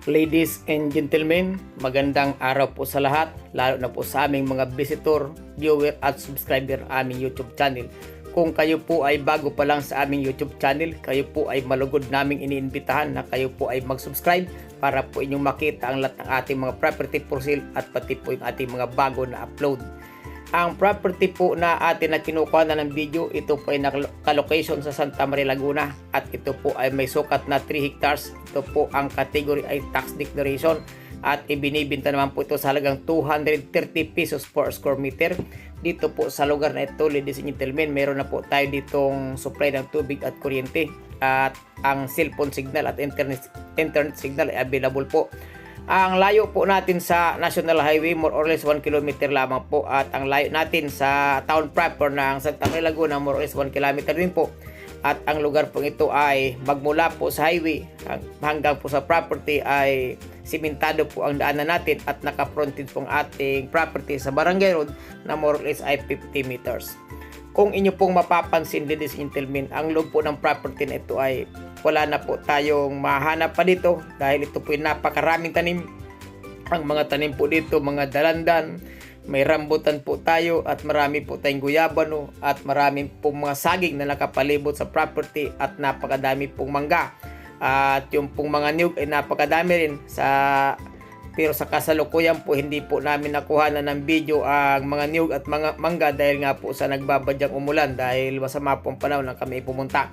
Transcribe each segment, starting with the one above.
Ladies and gentlemen, magandang araw po sa lahat, lalo na po sa aming mga visitor, viewer at subscriber aming YouTube channel. Kung kayo po ay bago pa lang sa aming YouTube channel, kayo po ay malugod naming iniimbitahan na kayo po ay mag-subscribe para po inyong makita ang lahat ng ating mga property for sale at pati po yung ating mga bago na upload. Ang property po na atin na kinukuha na ng video, ito po ay naka-location sa Santa Maria, Laguna at ito po ay may sukat na 3 hectares. Ito po ang category ay tax declaration at ibinibinta naman po ito sa halagang 230 pesos per square meter. Dito po sa lugar na ito, ladies and gentlemen, meron na po tayo ditong supply ng tubig at kuryente at ang cellphone signal at internet signal ay available po. Ang layo po natin sa National Highway, more or less 1 kilometer lamang po. At ang layo natin sa town proper ng Santa Maria, Laguna, more or less 1 kilometer din po. At ang lugar po ito ay magmula po sa highway hanggang po sa property ay simentado po ang daanan natin at naka-fronted po ang ating property sa Barangay Road na more or less ay 50 meters. Kung inyo pong mapapansin, ladies and gentlemen, ang loob po ng property na ito ay wala na po tayong mahanap pa dito dahil ito po ay napakaraming tanim. Ang mga tanim po dito, mga dalandan, may rambutan po tayo at marami po tayong guyabano at marami pong mga saging na nakapalibot sa property at napakadami pong mangga. At yung pong mga niyog ay napakadami rin pero sa kasalukuyan po hindi po namin nakuha na ng video ang mga niyog at mga mangga dahil nga po sa nagbabadyang umulan dahil masama pong panahon na kami pumunta.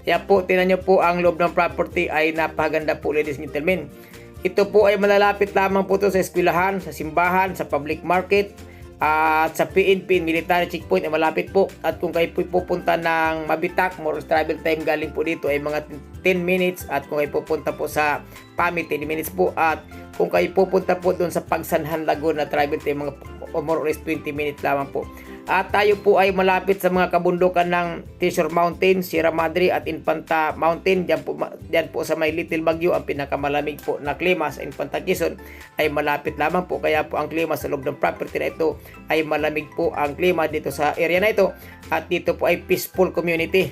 Kaya po tinan nyo po ang loob ng property ay napaganda po, ladies and gentlemen. Ito po ay malalapit lamang po ito sa eskwelahan, sa simbahan, sa public market at sa PNP military checkpoint ay malapit po. At kung kayo po pupunta ng Mabitak, more travel time galing po dito ay mga 10 minutes at kung kayo pupunta po sa PAMI 10 minutes po at kung kayo pupunta po doon sa Pagsanhan, Laguna, travel time mga more or less 20 minutes lamang po. At tayo po ay malapit sa mga kabundukan ng Treasure Mountain, Sierra Madre at Infanta Mountain. Diyan po sa may Little Baguio, ang pinakamalamig po na klima sa Infanta Quezon ay malapit lamang po. Kaya po ang klima sa loob ng property na ito ay malamig po ang klima dito sa area na ito. At dito po ay peaceful community.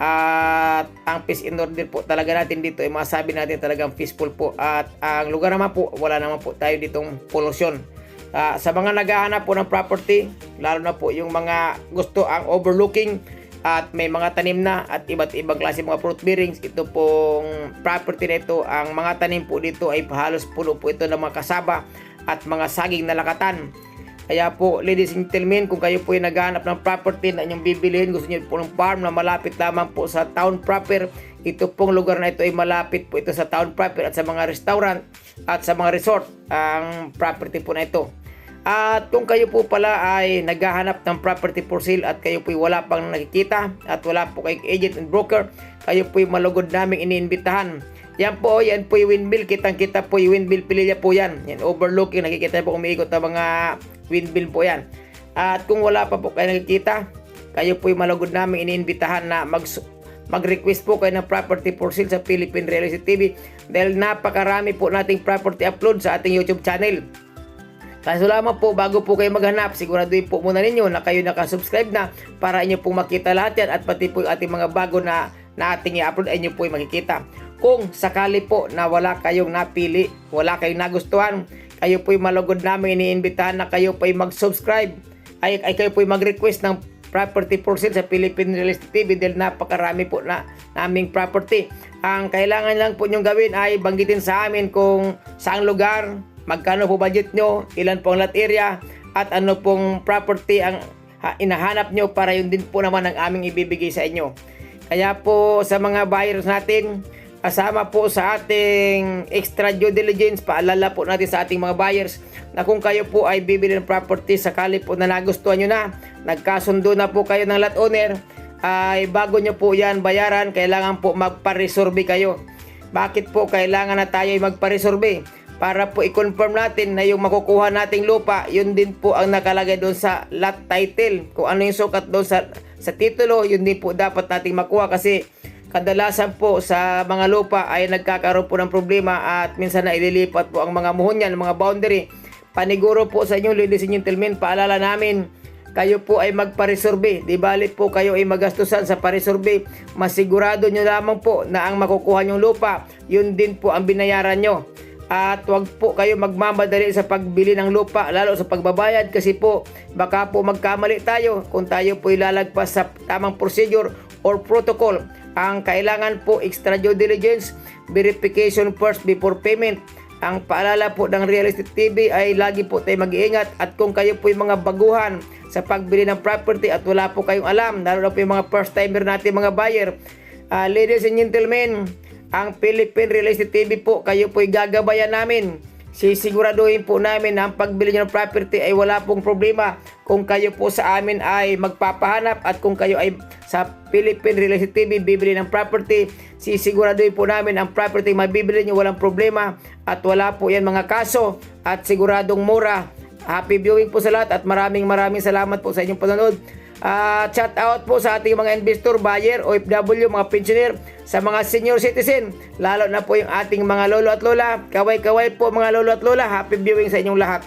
At ang peace and order po talaga natin dito ay masabi natin talagang peaceful po. At ang lugar naman po, wala naman po tayo ditong pollution. Sa mga naghahanap po ng property, lalo na po yung mga gusto ang overlooking at may mga tanim na at iba't ibang klase mga fruit bearings, ito pong property na ito, ang mga tanim po dito ay halos puno po ito ng mga kasaba at mga saging na lakatan. Kaya po, ladies and gentlemen, kung kayo po ay naghahanap ng property na inyong bibilihin, gusto niyo po ng farm na malapit lamang po sa town proper, ito pong lugar na ito ay malapit po ito sa town proper at sa mga restaurant at sa mga resort ang property po na ito. At kung kayo po pala ay naghahanap ng property for sale at kayo po ay wala pang nakikita at wala po kayong agent and broker, kayo po ay malugod naming iniimbitahan. Yan po yung windmill, kitang-kita po yung windmill, Pililla po yan. Yan overlooking, nakikita po umiikot na mga windmill po yan. At kung wala pa po kayo nakikita, kayo po ay malugod naming iniimbitahan na mag-request po kayo ng property for sale sa Philippine Real Estate TV dahil napakarami po nating property upload sa ating YouTube channel. Kaso lamang po, bago po kayo maghanap, siguraduhin po muna ninyo na kayo nakasubscribe na para inyo pong makita lahat yan at pati po yung ating mga bago na ating i-upload ay inyo po yung makikita. Kung sakali po na wala kayong napili, wala kayong nagustuhan, kayo po yung malugod namin iniimbitahan na kayo po yung mag-subscribe ay kayo po yung mag-request ng property for sale sa Philippine Real Estate TV dahil napakarami po na naming property. Ang kailangan lang po nyong gawin ay banggitin sa amin kung saang lugar, magkano po budget nyo, ilan po ang lot area, at ano pong property ang inahanap nyo para yun din po naman ang aming ibibigay sa inyo. Kaya po sa mga buyers natin, kasama po sa ating extra due diligence, paalala po natin sa ating mga buyers na kung kayo po ay bibili ng property, sakali po na nagustuhan nyo na, nagkasundo na po kayo ng lot owner, ay bago nyo po yan bayaran, kailangan po magpa-resurvey kayo. Bakit po kailangan na tayo ay magpa-resurvey? Para po i-confirm natin na yung makukuha nating lupa, yun din po ang nakalagay doon sa lot title. Kung ano yung sukat doon sa titulo, yun din po dapat nating makuha kasi kadalasan po sa mga lupa ay nagkakaroon po ng problema at minsan na ililipat po ang mga muhunyan, mga boundary. Paniguro po sa inyo, ladies and gentlemen, paalala namin, kayo po ay magpa-resurvey. Di balit po kayo ay magastusan sa pa-resurvey. Masigurado nyo lamang po na ang makukuha nyong lupa, yun din po ang binayaran nyo. At huwag po kayo magmamadali sa pagbili ng lupa, lalo sa pagbabayad, kasi po baka po magkamali tayo kung tayo po ilalagpas sa tamang procedure or protocol. Ang kailangan po extra due diligence, verification first before payment. Ang paalala po ng Real Estate TV ay lagi po tayo mag-iingat, at kung kayo po yung mga baguhan sa pagbili ng property at wala po kayong alam, lalo na po yung mga first timer natin mga buyer, ladies and gentlemen, ang Philippine Real Estate TV po, kayo po'y gagabayan namin. Sisiguraduhin po namin na ang pagbili nyo ng property ay wala pong problema kung kayo po sa amin ay magpapahanap, at kung kayo ay sa Philippine Real Estate TV bibili ng property, sisiguraduhin po namin ang property mabibili nyo walang problema at wala po yan mga kaso, at siguradong mura. Happy viewing po sa lahat, at maraming salamat po sa inyong panonood. Shout out po sa ating mga investor, buyer, OFW, mga pensioner, sa mga senior citizen, lalo na po yung ating mga lolo at lola. Kaway-kaway po mga lolo at lola. Happy viewing sa inyong lahat.